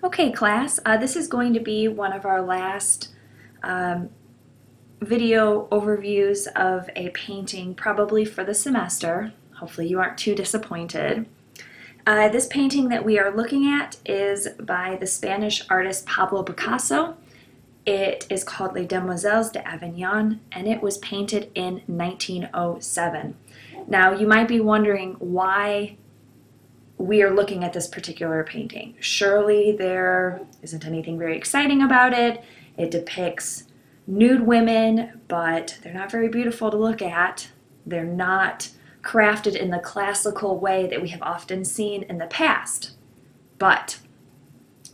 Okay, class, this is going to be one of our last video overviews of a painting, probably for the semester. Hopefully you aren't too disappointed. This painting that we are looking at is by the Spanish artist Pablo Picasso. It is called Les Demoiselles d'Avignon, and it was painted in 1907. Now, you might be wondering why we are looking at this particular painting. Surely there isn't anything very exciting about it. It depicts nude women, but they're not very beautiful to look at. They're not crafted in the classical way that we have often seen in the past. But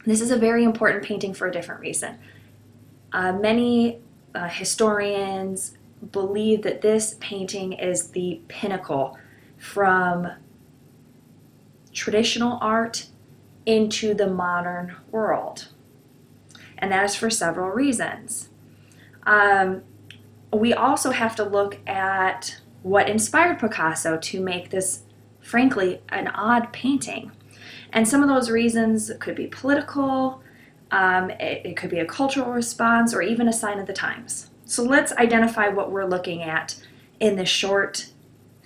this is a very important painting for a different reason. Many historians believe that this painting is the pinnacle from traditional art into the modern world. And that is for several reasons. We also have to look at what inspired Picasso to make this, frankly, an odd painting. And some of those reasons could be political, it could be a cultural response, or even a sign of the times. So let's identify what we're looking at in this short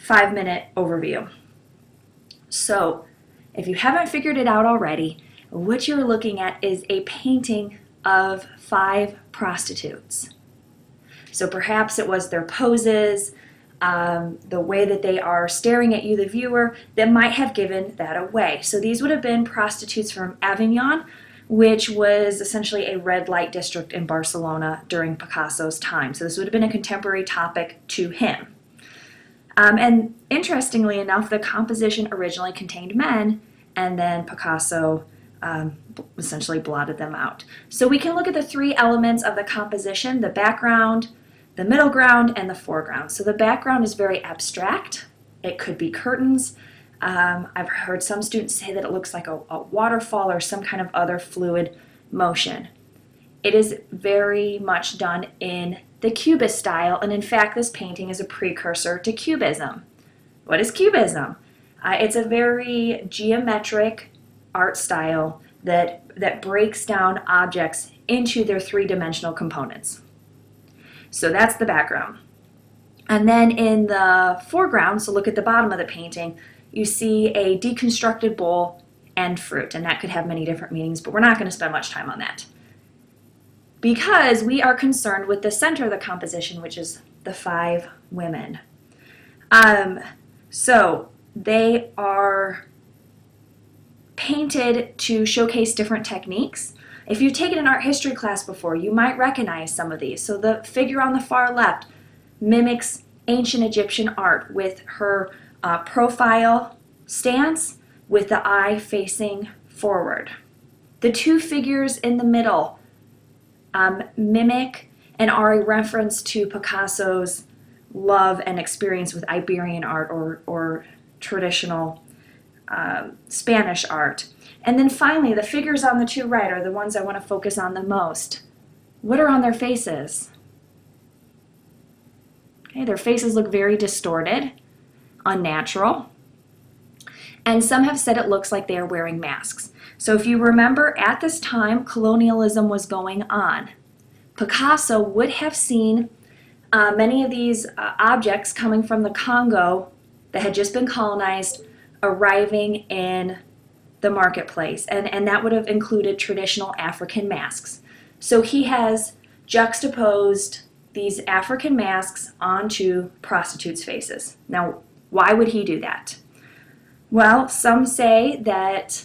5-minute overview. So, if you haven't figured it out already, what you're looking at is a painting of 5 prostitutes. So perhaps it was their poses, the way that they are staring at you, the viewer, that might have given that away. So these would have been prostitutes from Avignon, which was essentially a red light district in Barcelona during Picasso's time. So this would have been a contemporary topic to him. And interestingly enough, the composition originally contained men, and then Picasso essentially blotted them out. So we can look at the 3 elements of the composition: the background, the middle ground, and the foreground. So the background is very abstract. It could be curtains. I've heard some students say that it looks like a waterfall or some kind of other fluid motion. It is very much done in the Cubist style, and in fact this painting is a precursor to Cubism. What is Cubism? It's a very geometric art style that breaks down objects into their 3-dimensional components. So that's the background. And then in the foreground, so look at the bottom of the painting, you see a deconstructed bowl and fruit, and that could have many different meanings, but we're not going to spend much time on that, because we are concerned with the center of the composition, which is the 5 women. So they are painted to showcase different techniques. If you've taken an art history class before, you might recognize some of these. So the figure on the far left mimics ancient Egyptian art with her profile stance with the eye facing forward. The 2 figures in the middle mimic and are a reference to Picasso's love and experience with Iberian art or traditional Spanish art. And then finally, the figures on the 2 right are the ones I want to focus on the most. What are on their faces? Okay, their faces look very distorted, unnatural, and some have said it looks like they are wearing masks. So if you remember, at this time, colonialism was going on. Picasso would have seen many of these objects coming from the Congo that had just been colonized arriving in the marketplace, and that would have included traditional African masks. So he has juxtaposed these African masks onto prostitutes' faces. Now, why would he do that? Well, some say that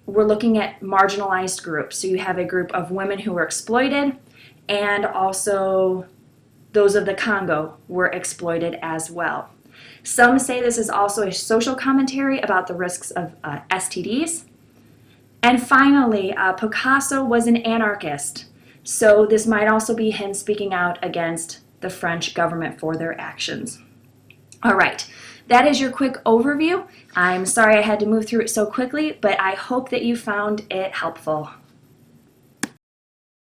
we're looking at marginalized groups. So you have a group of women who were exploited, and also those of the Congo were exploited as well. Some say this is also a social commentary about the risks of STDs. And finally, Picasso was an anarchist. So this might also be him speaking out against the French government for their actions. All right, that is your quick overview. I'm sorry I had to move through it so quickly, but I hope that you found it helpful.